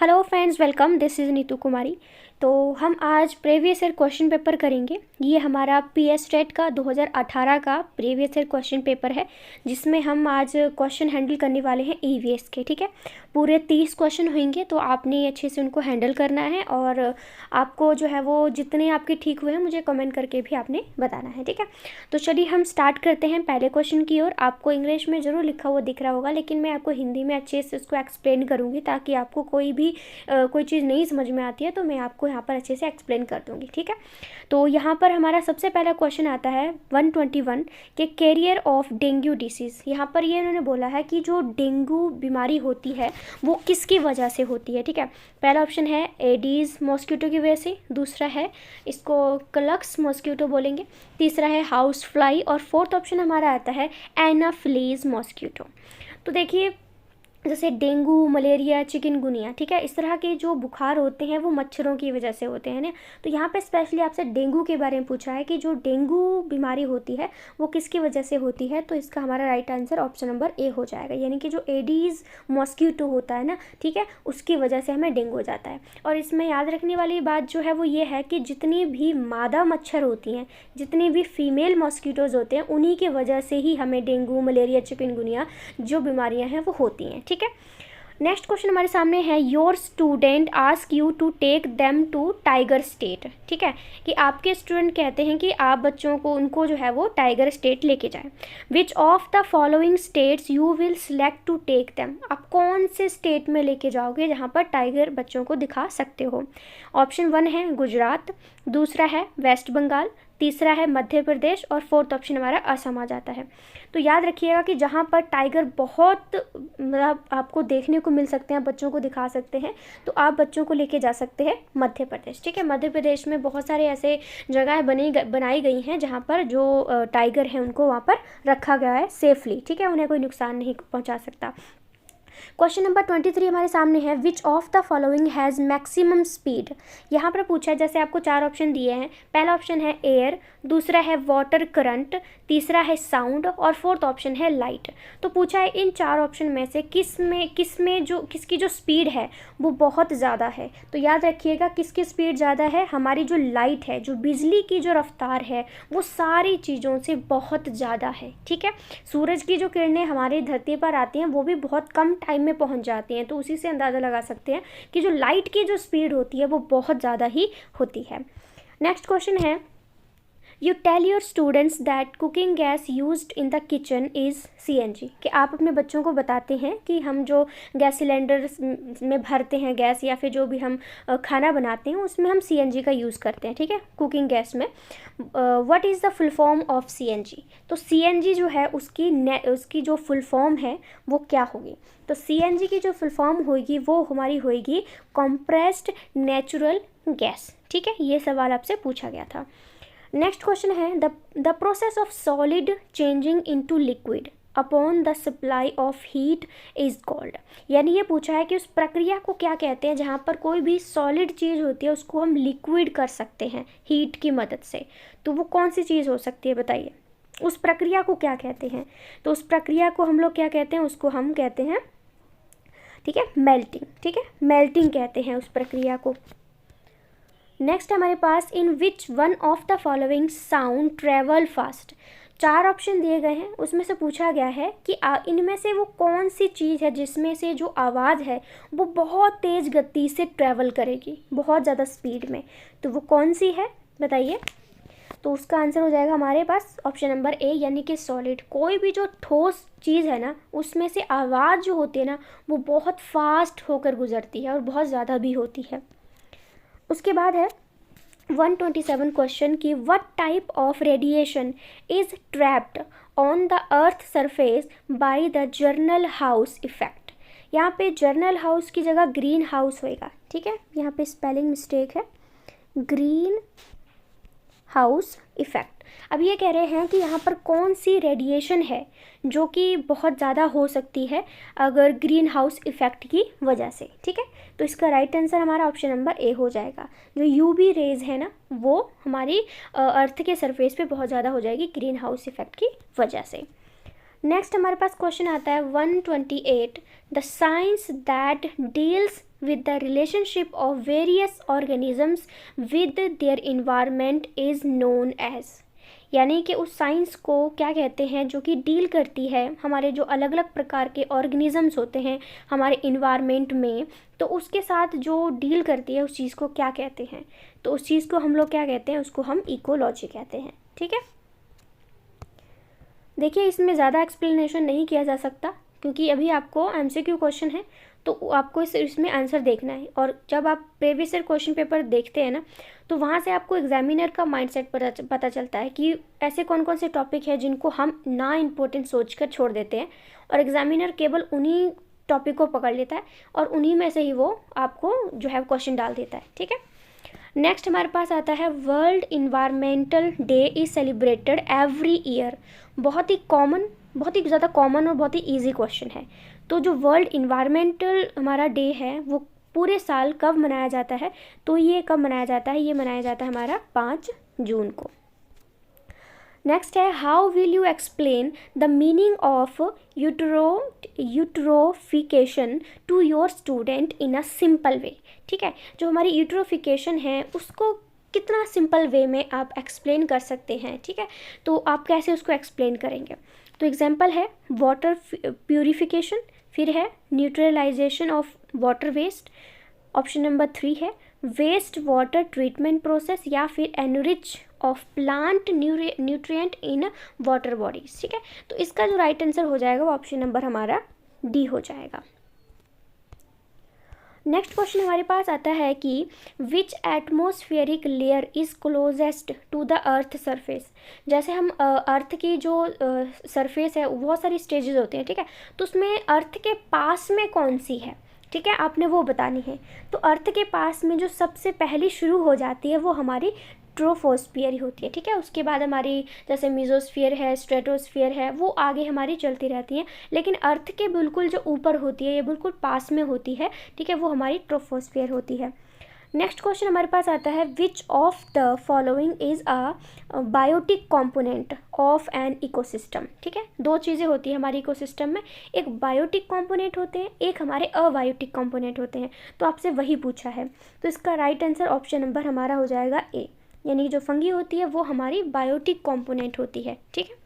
Hello friends, welcome. This is Neetu Kumari. तो हम आज प्रीवियस ईयर क्वेश्चन पेपर करेंगे। ये हमारा पीएस टेट का 2018 का प्रीवियस ईयर क्वेश्चन पेपर है, जिसमें हम आज क्वेश्चन हैंडल करने वाले हैं ईवीएस के। ठीक है, पूरे 30 क्वेश्चन होंगे, तो आपने अच्छे से उनको हैंडल करना है और आपको जो है वो जितने आपके ठीक हुए हैं मुझे कमेंट करके भी आपने बताना है। ठीक है, तो चलिए हम स्टार्ट करते हैं पहले क्वेश्चन की ओर। आपको इंग्लिश में ज़रूर लिखा हुआ दिख रहा होगा, लेकिन मैं आपको हिंदी में अच्छे से उसको एक्सप्लेन करूँगी, ताकि आपको कोई चीज़ नहीं समझ में आती है तो मैं आपको यहाँ पर अच्छे से एक्सप्लेन कर दूँगी। ठीक है, तो यहाँ पर हमारा सबसे पहला क्वेश्चन आता है 121 के कैरियर ऑफ डेंगू डिसीज़। यहाँ पर ये उन्होंने बोला है कि जो डेंगू बीमारी होती है वो किसकी वजह से होती है। ठीक है, पहला ऑप्शन है एडीज़ मॉस्किटो की वजह से, दूसरा है इसको क्लक्स मॉस्किटो बोलेंगे, तीसरा है हाउस फ्लाई और फोर्थ ऑप्शन हमारा आता है एनाफिलीज मॉस्किटो। तो देखिए, जैसे डेंगू, मलेरिया, चिकनगुनिया, ठीक है, इस तरह के जो बुखार होते हैं वो मच्छरों की वजह से होते हैं ना। तो यहाँ पे स्पेशली आपसे डेंगू के बारे में पूछा है कि जो डेंगू बीमारी होती है वो किसकी वजह से होती है। तो इसका हमारा right answer option number A हो जाएगा, यानी कि जो एडीज़ मॉस्किटो होता है ना, ठीक है, उसकी वजह से हमें डेंगू हो जाता है। और इसमें याद रखने वाली बात जो है वो ये है कि जितनी भी मादा मच्छर होती हैं, जितनी भी फीमेल मॉस्किटोज़ होते हैं, उन्हीं की वजह से ही हमें डेंगू, मलेरिया, चिकनगुनिया जो बीमारियां हैं वो होती हैं। ठीक है, नेक्स्ट क्वेश्चन हमारे सामने है your student ask you to take them to tiger state. ठीक है, कि आपके स्टूडेंट कहते हैं कि आप बच्चों को उनको जो है वो टाइगर स्टेट लेके जाएं। Which of the following states you will select to take them. आप कौन से स्टेट में लेके जाओगे जहाँ पर टाइगर बच्चों को दिखा सकते हो। ऑप्शन 1 है गुजरात, दूसरा है वेस्ट बंगाल, तीसरा है मध्य प्रदेश और फोर्थ ऑप्शन हमारा असम आ जाता है। तो याद रखिएगा कि जहाँ पर टाइगर बहुत मतलब आपको देखने को मिल सकते हैं, बच्चों को दिखा सकते हैं, तो आप बच्चों को लेके जा सकते हैं मध्य प्रदेश। ठीक है, मध्य प्रदेश में बहुत सारे ऐसे जगह बनाई गई हैं जहाँ पर जो टाइगर हैं उनको वहाँ पर रखा गया है सेफली। ठीक है, उन्हें कोई नुकसान नहीं पहुँचा सकता। क्वेश्चन नंबर 23 हमारे सामने है which of the following has maximum speed. यहाँ पर पूछा है, जैसे आपको 4 ऑप्शन दिए हैं। पहला ऑप्शन है एयर, दूसरा है वाटर करंट, तीसरा है साउंड और फोर्थ ऑप्शन है लाइट। तो पूछा है इन 4 ऑप्शन में से किसकी जो स्पीड है वो बहुत ज़्यादा है। तो याद रखिएगा किसकी स्पीड ज़्यादा है, हमारी जो लाइट है, जो बिजली की जो रफ्तार है वो सारी चीज़ों से बहुत ज़्यादा है। ठीक है, सूरज की जो किरणें हमारी धरती पर आती हैं वो भी बहुत कम टाइम में पहुंच जाती हैं, तो उसी से अंदाज़ा लगा सकते हैं कि जो लाइट की जो स्पीड होती है वो बहुत ज़्यादा ही होती है। नेक्स्ट क्वेश्चन है you tell your students that cooking gas used in the kitchen is CNG। कि आप अपने बच्चों को बताते हैं कि हम जो गैस सिलेंडर में भरते हैं गैस, या फिर जो भी हम खाना बनाते हैं उसमें हम CNG का यूज़ करते हैं। ठीक है, कुकिंग गैस में। What is the full form of CNG। तो CNG जो है उसकी जो फुल फॉर्म है वो क्या होगी। तो CNG की जो फुल फॉर्म होगी वो हमारी होगी कंप्रेस्ड नेचुरल गैस। ठीक है, ये सवाल आपसे पूछा गया था। नेक्स्ट क्वेश्चन है the process of solid changing into liquid upon the supply of heat is called. यानी ये पूछा है कि उस प्रक्रिया को क्या कहते हैं जहाँ पर कोई भी सॉलिड चीज़ होती है उसको हम लिक्विड कर सकते हैं हीट की मदद से। तो वो कौन सी चीज़ हो सकती है, बताइए। उस प्रक्रिया को क्या कहते हैं। तो उस प्रक्रिया को हम लोग क्या कहते हैं, उसको हम कहते हैं, ठीक है, मेल्टिंग। ठीक है, मेल्टिंग कहते हैं उस प्रक्रिया को। नेक्स्ट हमारे पास in which one of the following sound travel fast. 4 option दिए गए हैं, उसमें से पूछा गया है कि इनमें से वो कौन सी चीज़ है जिसमें से जो आवाज़ है वो बहुत तेज़ गति से ट्रैवल करेगी, बहुत ज़्यादा स्पीड में। तो वो कौन सी है, बताइए। तो उसका आंसर हो जाएगा हमारे पास ऑप्शन नंबर ए, यानी कि सॉलिड। कोई भी जो ठोस चीज़ है ना उसमें से आवाज़ जो होती है ना वो बहुत फास्ट होकर गुजरती है और बहुत ज़्यादा भी होती है। उसके बाद है 127 क्वेश्चन की what type of radiation is trapped on the earth surface by the journal house effect. यहाँ पे जर्नल हाउस की जगह ग्रीन हाउस होएगा। ठीक है, यहाँ पे स्पेलिंग मिस्टेक है, ग्रीन हाउस इफेक्ट। अब ये कह रहे हैं कि यहाँ पर कौन सी रेडिएशन है जो कि बहुत ज़्यादा हो सकती है अगर ग्रीन हाउस इफेक्ट की वजह से। ठीक है, तो इसका राइट आंसर हमारा ऑप्शन नंबर ए हो जाएगा। जो UV रेज है ना वो हमारी अर्थ के सरफेस पे बहुत ज़्यादा हो जाएगी ग्रीन हाउस इफेक्ट की वजह से। नेक्स्ट हमारे पास क्वेश्चन आता है 128 the science that deals with the relationship of various organisms with their environment is known as। यानी कि उस साइंस को क्या कहते हैं जो कि डील करती है हमारे जो अलग अलग प्रकार के ऑर्गेनिजम्स होते हैं हमारे इन्वायरमेंट में, तो उसके साथ जो डील करती है उस चीज़ को क्या कहते हैं। तो उस चीज़ को हम लोग क्या कहते हैं, उसको हम इकोलॉजी कहते हैं। ठीक है, देखिए इसमें ज़्यादा एक्सप्लेनेशन नहीं किया जा सकता क्योंकि अभी आपको एमसीक्यू क्वेश्चन है तो आपको इसमें आंसर देखना है। और जब आप प्रीवियस ईयर क्वेश्चन पेपर देखते हैं ना तो वहाँ से आपको एग्जामिनर का माइंडसेट पता चलता है कि ऐसे कौन कौन से टॉपिक है जिनको हम ना इम्पोर्टेंट सोच कर छोड़ देते हैं और एग्जामिनर केवल उन्हीं टॉपिक को पकड़ लेता है और उन्हीं में से ही वो आपको जो है क्वेश्चन डाल देता है। ठीक है, नेक्स्ट हमारे पास आता है world environmental day is celebrated every year. बहुत ही कॉमन, बहुत ही ज़्यादा कॉमन और बहुत ही इजी क्वेश्चन है। तो जो वर्ल्ड इन्वायरमेंटल हमारा डे है वो पूरे साल कब मनाया जाता है, तो ये कब मनाया जाता है, ये मनाया जाता है हमारा 5 जून को। नेक्स्ट है how will you explain the meaning of eutrophication to your student in a simple way. ठीक है, जो हमारी यूट्रोफिकेशन है उसको कितना सिंपल वे में आप एक्सप्लेन कर सकते हैं। ठीक है, तो आप कैसे उसको एक्सप्लेन करेंगे। तो एग्जांपल है वाटर प्यूरिफिकेशन, फिर है neutralization of water waste, option number 3 है वेस्ट वाटर ट्रीटमेंट प्रोसेस, या फिर enrich of plant nutrient in water bodies. ठीक है, तो इसका जो राइट आंसर हो जाएगा वो ऑप्शन नंबर हमारा डी हो जाएगा। नेक्स्ट क्वेश्चन हमारे पास आता है कि which atmospheric layer is closest to the earth surface. जैसे हम अर्थ की जो सरफेस है बहुत सारी स्टेजेस होती हैं। ठीक है, तो उसमें अर्थ के पास में कौन सी है, ठीक है, आपने वो बतानी है। तो अर्थ के पास में जो सबसे पहली शुरू हो जाती है वो हमारी ट्रोफोस्फियर ही होती है। ठीक है, उसके बाद हमारी जैसे मीजोस्फियर है, स्ट्रेटोस्फियर है, वो आगे हमारी चलती रहती हैं, लेकिन अर्थ के बिल्कुल जो ऊपर होती है, ये बिल्कुल पास में होती है, ठीक है, वो हमारी ट्रोफोस्फियर होती है। नेक्स्ट क्वेश्चन हमारे पास आता है which of the following is a biotic component of an ecosystem. ठीक है, दो चीज़ें होती है हमारे इकोसिस्टम में, एक बायोटिक कॉम्पोनेंट होते हैं, एक हमारे अबायोटिक कॉम्पोनेंट होते हैं। तो आपसे वही पूछा है, तो इसका राइट आंसर ऑप्शन नंबर हमारा हो जाएगा ए, यानी जो फंगी होती है वो हमारी बायोटिक कॉम्पोनेंट होती है। ठीक है,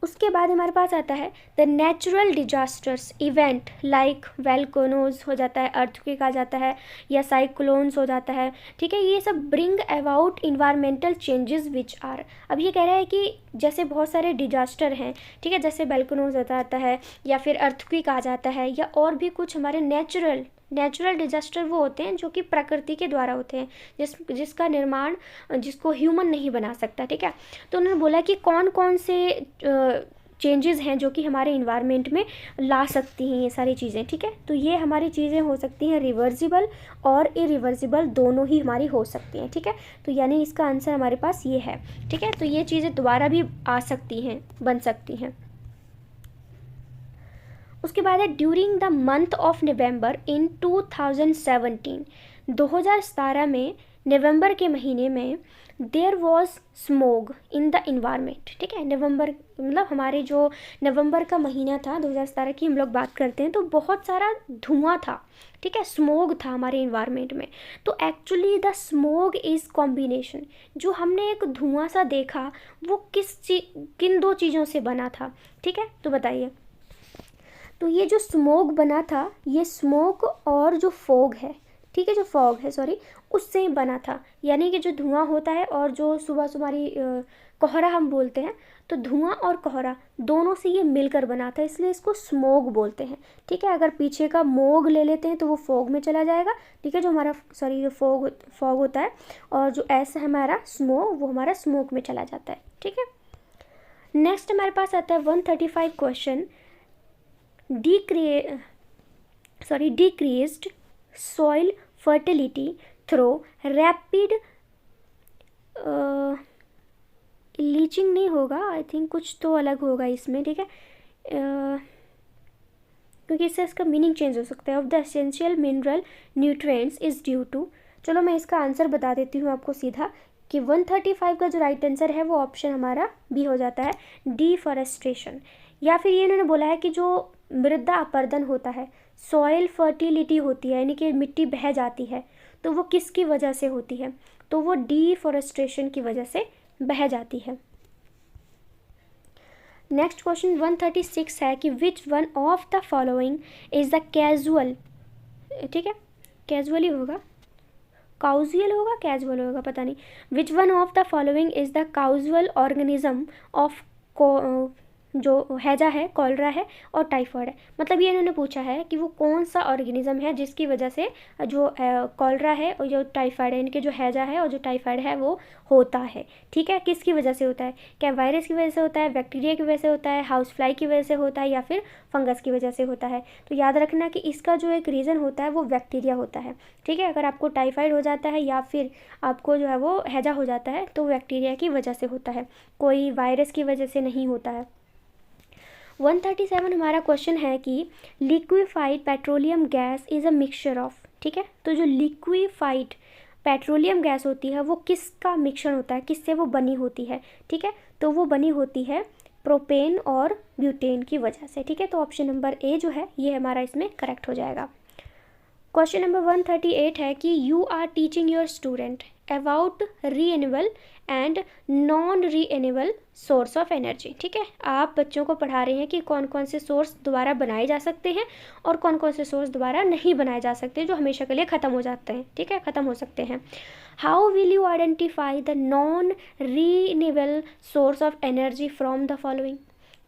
उसके बाद हमारे पास आता है the natural disasters event like volcanoes हो जाता है, अर्थक्वेक आ जाता है, या साइक्लोन्स हो जाता है। ठीक है, ये सब bring about environmental changes which are. अब ये कह रहा है कि जैसे बहुत सारे डिजास्टर हैं, ठीक है, जैसे वेलकोनोज आता है या फिर अर्थक्वेक आ जाता है, या और भी कुछ हमारे नेचुरल डिजास्टर वो होते हैं जो कि प्रकृति के द्वारा होते हैं, जिसका निर्माण जिसको ह्यूमन नहीं बना सकता। ठीक है, तो उन्होंने बोला कि कौन कौन से चेंजेस हैं जो कि हमारे इन्वायरमेंट में ला सकती हैं ये सारी चीज़ें। ठीक है, तो ये हमारी चीज़ें हो सकती हैं रिवर्सिबल और इरिवर्सिबल, दोनों ही हमारी हो सकती हैं। ठीक है, तो यानी इसका आंसर हमारे पास ये है। ठीक है, तो ये चीज़ें दोबारा भी आ सकती हैं, बन सकती हैं। उसके बाद है during the month of November in 2017 में नवंबर के महीने में there was smog in the environment. ठीक है, नवंबर मतलब हमारे जो नवंबर का महीना था 2017 की हम लोग बात करते हैं, तो बहुत सारा धुआं था। ठीक है, स्मोग था हमारे इन्वायरमेंट में। तो actually the smog is combination, जो हमने एक धुआं सा देखा वो किन दो चीज़ों से बना था। ठीक है, तो बताइए। तो ये जो स्मोक बना था, ये स्मोक और जो फॉग है, ठीक है, जो फॉग है सॉरी, उससे बना था। यानी कि जो धुआं होता है और जो सुबह हमारी कोहरा हम बोलते हैं, तो धुआं और कोहरा दोनों से ये मिलकर बना था, इसलिए इसको स्मोक बोलते हैं। ठीक है, अगर पीछे का मोग ले लेते हैं तो वो फॉग में चला जाएगा। ठीक है, जो हमारा सॉरी जो फॉग होता है, और जो ऐसा हमारा स्मोक, वो हमारा स्मोक में चला जाता है। ठीक है, नेक्स्ट हमारे पास आता है 135 question decreased soil fertility through rapid leaching नहीं होगा, आई थिंक कुछ तो अलग होगा इसमें। ठीक है, क्योंकि इससे इसका मीनिंग चेंज हो सकता है। Of the essential mineral nutrients is due to, चलो मैं इसका आंसर बता देती हूँ आपको सीधा कि 135 का जो राइट आंसर है वो ऑप्शन हमारा बी हो जाता है, डिफॉरेस्टेशन। या फिर ये इन्होंने बोला है कि जो मृदा अपरदन होता है, सॉइल फर्टिलिटी होती है, यानी कि मिट्टी बह जाती है, तो वो किसकी वजह से होती है? तो वो डिफॉरेस्टेशन की वजह से बह जाती है। नेक्स्ट क्वेश्चन 136 है कि विच one of the following is the casual, ठीक है, कैजुअली होगा, काउजुअल होगा, कैजुअल होगा, पता नहीं। Which one of the following is the causal organism of जो हैजा है, कॉलरा है और टाइफाइड है। मतलब ये इन्होंने पूछा है कि वो कौन सा ऑर्गेनिज्म है जिसकी वजह से जो कॉलरा है और जो टाइफाइड है, इनके जो हैजा है और जो टाइफाइड है वो होता है। ठीक है, किसकी वजह से होता है? क्या वायरस की वजह से होता है, बैक्टीरिया की वजह से होता है, हाउस फ्लाई की वजह से होता है, या फिर फंगस की वजह से होता है? तो याद रखना कि इसका जो एक रीज़न होता है वो बैक्टीरिया होता है। ठीक है, अगर आपको टाइफाइड हो जाता है या फिर आपको जो है वो हैजा हो जाता है तो बैक्टीरिया की वजह से होता है, कोई वायरस की वजह से नहीं होता है। 137 हमारा क्वेश्चन है कि liquefied petroleum gas is a mixture of, ठीक है, तो जो लिक्विफाइड पेट्रोलियम गैस होती है वो किसका मिक्सचर होता है, किससे वो बनी होती है? ठीक है, तो वो बनी होती है प्रोपेन और ब्यूटेन की वजह से। ठीक है, तो ऑप्शन नंबर ए जो है ये हमारा इसमें करेक्ट हो जाएगा। क्वेश्चन नंबर 138 है कि you are teaching your student about renewable and non renewable source of energy. ठीक है, आप बच्चों को पढ़ा रहे हैं कि कौन कौन से सोर्स दोबारा बनाए जा सकते हैं और कौन कौन से सोर्स दोबारा नहीं बनाए जा सकते, जो हमेशा के लिए ख़त्म हो जाते हैं। ठीक है, ख़त्म हो सकते हैं। How will you identify the non renewable source of energy from the following?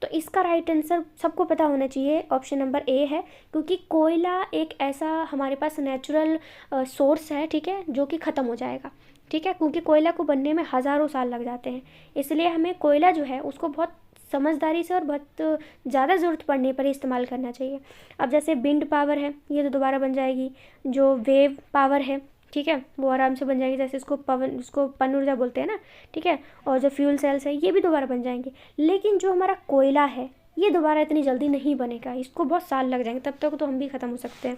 तो इसका राइट आंसर सबको पता होना चाहिए, ऑप्शन नंबर ए है, क्योंकि कोयला एक ऐसा हमारे पास नेचुरल सोर्स है, ठीक है, जो कि ख़त्म हो जाएगा। ठीक है, क्योंकि कोयला को बनने में हज़ारों साल लग जाते हैं, इसलिए हमें कोयला जो है उसको बहुत समझदारी से और बहुत ज़्यादा ज़रूरत पड़ने पर इस्तेमाल करना चाहिए। अब जैसे विंड पावर है, ये तो दोबारा बन जाएगी। जो वेव पावर है, ठीक है, वो आराम से बन जाएगी, जैसे इसको पवन ऊर्जा बोलते हैं ना। ठीक है, और जो फ्यूल सेल्स है ये भी दोबारा बन जाएंगे। लेकिन जो हमारा कोयला है ये दोबारा इतनी जल्दी नहीं बनेगा, इसको बहुत साल लग जाएंगे, तब तक तो हम भी ख़त्म हो सकते हैं,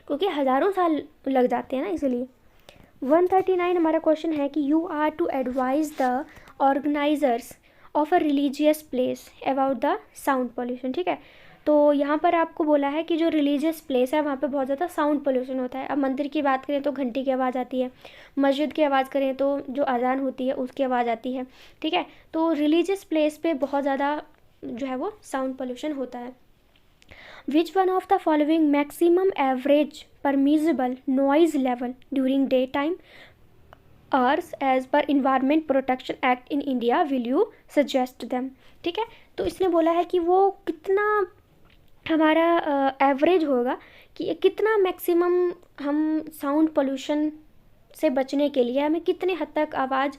क्योंकि हज़ारों साल लग जाते हैं ना, इसलिए। 139 हमारा क्वेश्चन है कि you are to advise the organisers of a religious place about the sound pollution. ठीक है, तो यहाँ पर आपको बोला है कि जो रिलीजियस प्लेस है वहाँ पे बहुत ज़्यादा साउंड पोल्यूशन होता है। अब मंदिर की बात करें तो घंटी की आवाज़ आती है, मस्जिद की आवाज़ करें तो जो अजान होती है उसकी आवाज़ आती है। ठीक है, तो रिलीजियस प्लेस पे बहुत ज़्यादा जो है वो साउंड पोल्यूशन होता है। Which one of the following maximum average permissible noise level during daytime hours as per Environment Protection Act in India will you suggest them? ठीक है, तो इसने बोला है कि वो कितना हमारा एवरेज होगा, कि कितना मैक्सिमम हम साउंड पोल्यूशन से बचने के लिए हमें कितने हद तक आवाज़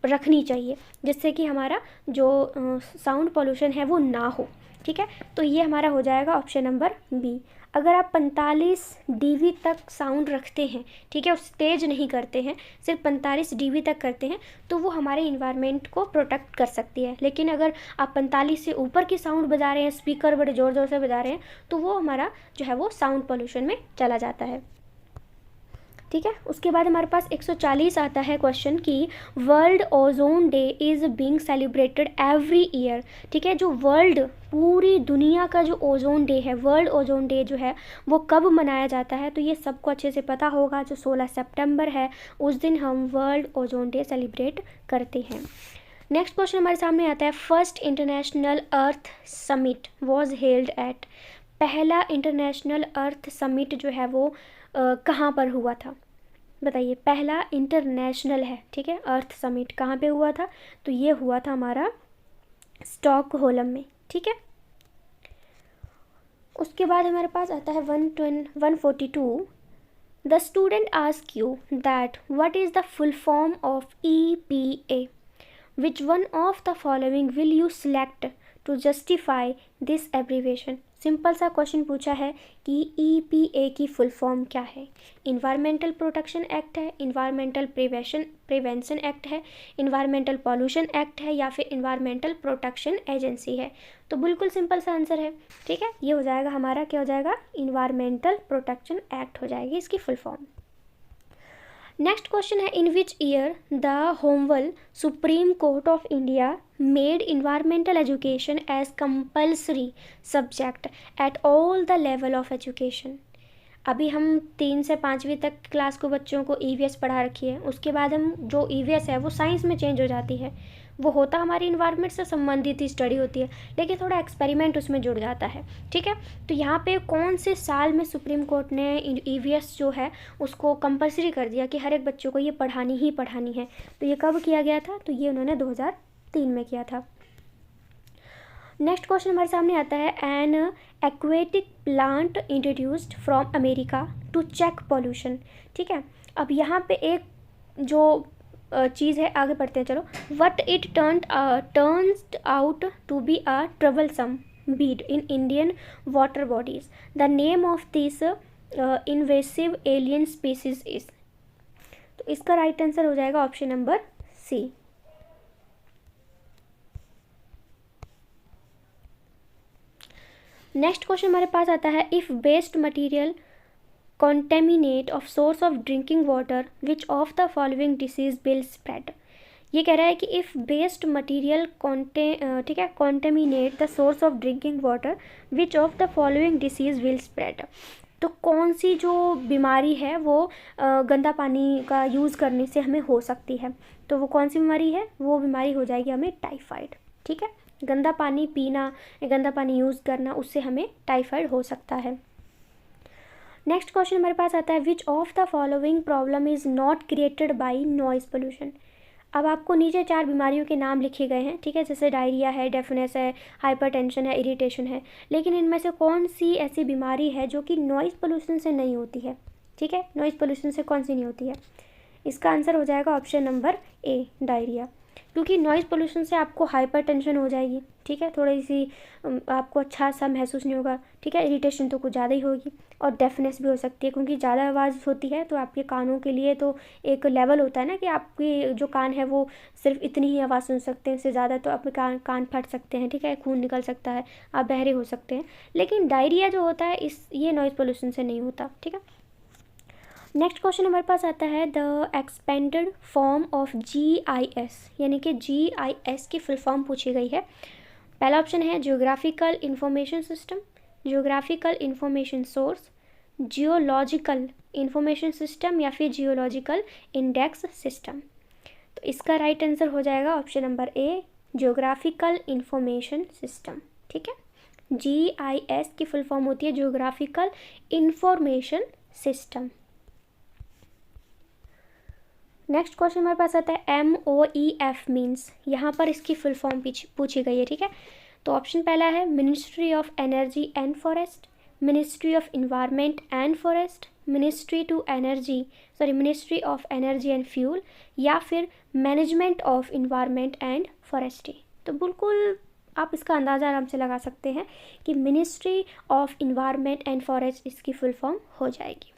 रखनी चाहिए जिससे कि हमारा जो साउंड पोल्यूशन है वो ना हो। ठीक है, तो ये हमारा हो जाएगा ऑप्शन नंबर बी। अगर आप 45 dB तक साउंड रखते हैं, ठीक है, उस तेज नहीं करते हैं, सिर्फ 45 dB तक करते हैं, तो वो हमारे इन्वायरमेंट को प्रोटेक्ट कर सकती है। लेकिन अगर आप 45 से ऊपर की साउंड बजा रहे हैं, स्पीकर बड़े ज़ोर ज़ोर से बजा रहे हैं, तो वो हमारा जो है वो साउंड पोल्यूशन में चला जाता है। ठीक है, उसके बाद हमारे पास 140 आता है क्वेश्चन कि world ozone day is being celebrated every year. ठीक है, जो वर्ल्ड पूरी दुनिया का जो ओजोन डे है, वर्ल्ड ओजोन डे जो है वो कब मनाया जाता है? तो ये सबको अच्छे से पता होगा, जो 16 सितंबर है उस दिन हम वर्ल्ड ओजोन डे सेलिब्रेट करते हैं। नेक्स्ट क्वेश्चन हमारे सामने आता है, first international earth summit was held at. पहला इंटरनेशनल अर्थ समिट जो है वो कहाँ पर हुआ था? बताइए, पहला इंटरनेशनल है, ठीक है, अर्थ समिट कहाँ पे हुआ था? तो ये हुआ था हमारा स्टॉकहोल्म में। ठीक है, उसके बाद हमारे पास आता है 142। The student ask you that what is the full form of EPA। Which one of the following will you select to justify this abbreviation. Simple सा क्वेश्चन पूछा है कि EPA की फुल फॉर्म क्या है? इन्वायरमेंटल प्रोटेक्शन एक्ट है, environmental prevention act है, environmental pollution act है, या फिर इन्वायरमेंटल प्रोटेक्शन एजेंसी है? तो बिल्कुल सिंपल सा आंसर है। ठीक है, ये हो जाएगा हमारा, क्या हो जाएगा? इन्वायरमेंटल प्रोटेक्शन एक्ट हो जाएगी इसकी फुल फॉर्म। नेक्स्ट क्वेश्चन है, in which year the honourable Supreme Court of India made environmental education as compulsory subject at all the level of education। अभी हम 3 से 5वीं तक क्लास को बच्चों को ईवीएस पढ़ा रखी है, उसके बाद हम जो ईवीएस है वो साइंस में चेंज हो जाती है, वो होता हमारी इन्वायरमेंट से संबंधित ही स्टडी होती है, लेकिन थोड़ा एक्सपेरिमेंट उसमें जुड़ जाता है। ठीक है, तो यहाँ पे कौन से साल में सुप्रीम कोर्ट ने ईवीएस जो है उसको कंपलसरी कर दिया कि हर एक बच्चों को ये पढ़ानी ही पढ़ानी है। तो ये कब किया गया था? तो ये उन्होंने 2003 में किया था। नेक्स्ट क्वेश्चन हमारे सामने आता है, an aquatic plant introduced from America to check pollution. ठीक है, अब यहाँ पे एक जो चीज़ है, आगे पढ़ते हैं चलो। What it turns out to be a troublesome weed in Indian water bodies. The name of this invasive alien species is. तो इसका राइट आंसर हो जाएगा option number C. Next question हमारे पास आता है, if waste material contaminate of source of drinking water which of the following disease will spread. ये कह रहा है कि इफ़ वेस्ट मटीरियल ठीक है contaminate the source of drinking water which of the following disease will spread. तो कौन सी जो बीमारी है वो गंदा पानी का यूज़ करने से हमें हो सकती है? तो वो कौन सी बीमारी है? वो बीमारी हो जाएगी हमें टाइफाइड। ठीक है, गंदा पानी पीना, गंदा पानी यूज़ करना, उससे हमें टाइफाइड हो सकता है। नेक्स्ट क्वेश्चन हमारे पास आता है, which of the following problem is not created by noise pollution. अब आपको नीचे 4 बीमारियों के नाम लिखे गए हैं। ठीक है, जैसे डायरिया है, डेफनेस है, हाइपरटेंशन है, इरिटेशन है, लेकिन इनमें से कौन सी ऐसी बीमारी है जो कि नॉइज़ पोल्यूशन से नहीं होती है? ठीक है, नॉइज़ पोल्यूशन से कौन सी नहीं होती है? इसका आंसर हो जाएगा ऑप्शन नंबर ए, डायरिया। क्योंकि नॉइज़ पोल्यूशन से आपको हाइपरटेंशन हो जाएगी। ठीक है, थोड़ी सी आपको अच्छा सा महसूस नहीं होगा। ठीक है, इरिटेशन तो कुछ ज़्यादा ही होगी, और डेफनेस भी हो सकती है, क्योंकि ज़्यादा आवाज़ होती है तो आपके कानों के लिए तो एक लेवल होता है ना कि आपके जो कान है वो सिर्फ इतनी ही आवाज़ सुन सकते हैं, इससे ज़्यादा तो आपके कान फट सकते हैं। ठीक है, खून निकल सकता है, आप बहरे हो सकते हैं। लेकिन डायरिया जो होता है ये नॉइज़ पोल्यूशन से नहीं होता। ठीक है, नेक्स्ट क्वेश्चन हमारे पास आता है, the expanded form of GIS, यानी कि GIS की फुल फॉर्म पूछी गई है। पहला ऑप्शन है geographical information system, geographical information source, geological information system, या फिर जियोलॉजिकल इंडेक्स सिस्टम। तो इसका राइट आंसर हो जाएगा option number A, geographical information system. ठीक है, GIS की फुल फॉर्म होती है geographical information system. Next question हमारे पास आता है, MOEF मीन्स। यहाँ पर इसकी फुल फॉर्म पूछी गई है। ठीक है, तो ऑप्शन पहला है ministry of energy and forest, ministry of environment and forest, ministry of energy and fuel, या फिर management of environment and forestry. तो बिल्कुल आप इसका अंदाज़ा आराम से लगा सकते हैं कि ministry of environment and forest इसकी फुल फॉर्म हो जाएगी।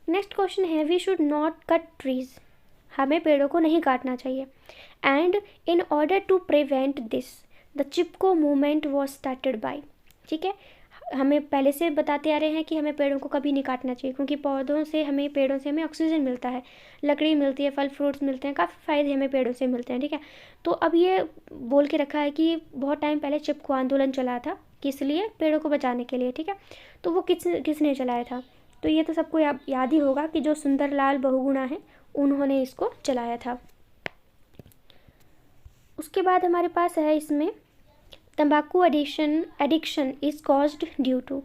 नेक्स्ट क्वेश्चन है, we should not cut trees, हमें पेड़ों को नहीं काटना चाहिए। And in order to prevent this the Chipko movement was started by. ठीक है, हमें पहले से बताते आ रहे हैं कि हमें पेड़ों को कभी नहीं काटना चाहिए, क्योंकि पेड़ों से हमें ऑक्सीजन मिलता है, लकड़ी मिलती है, फल फ्रूट्स मिलते हैं, काफ़ी फ़ायदे हमें पेड़ों से मिलते हैं। ठीक है, तो अब ये बोल के रखा है कि बहुत टाइम पहले चिपको आंदोलन चला था, किस लिए? पेड़ों को बचाने के लिए। ठीक है, तो वो किसने चलाया था? तो ये तो सबको याद ही होगा कि जो सुंदरलाल बहुगुणा है उन्होंने इसको चलाया था। उसके बाद हमारे पास है इसमें, तंबाकू addiction is caused due to.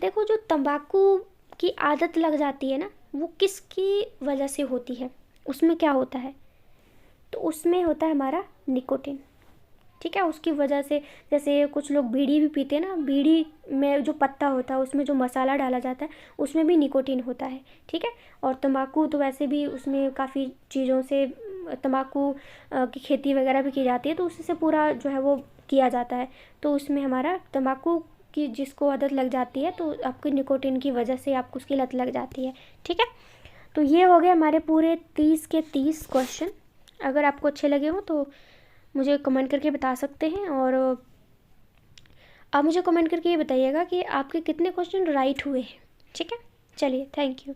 देखो, जो तंबाकू की आदत लग जाती है ना, वो किसकी वजह से होती है? उसमें क्या होता है? तो उसमें होता है हमारा निकोटिन। ठीक है, उसकी वजह से, जैसे कुछ लोग बीड़ी भी पीते हैं ना, बीड़ी में जो पत्ता होता है उसमें जो मसाला डाला जाता है उसमें भी निकोटिन होता है। ठीक है, और तंबाकू तो वैसे भी उसमें काफ़ी चीज़ों से तंबाकू की खेती वगैरह भी की जाती है, तो उससे पूरा जो है वो किया जाता है। तो उसमें हमारा तंबाकू की जिसको आदत लग जाती है तो आपकी निकोटिन की वजह से आपको उसकी लत लग जाती है। ठीक है, तो ये हो गए हमारे पूरे 30 के 30 क्वेश्चन। अगर आपको अच्छे लगे हो तो मुझे कमेंट करके बता सकते हैं, और आप मुझे कमेंट करके ये बताइएगा कि आपके कितने क्वेश्चन राइट हुए हैं। ठीक है, चलिए, थैंक यू।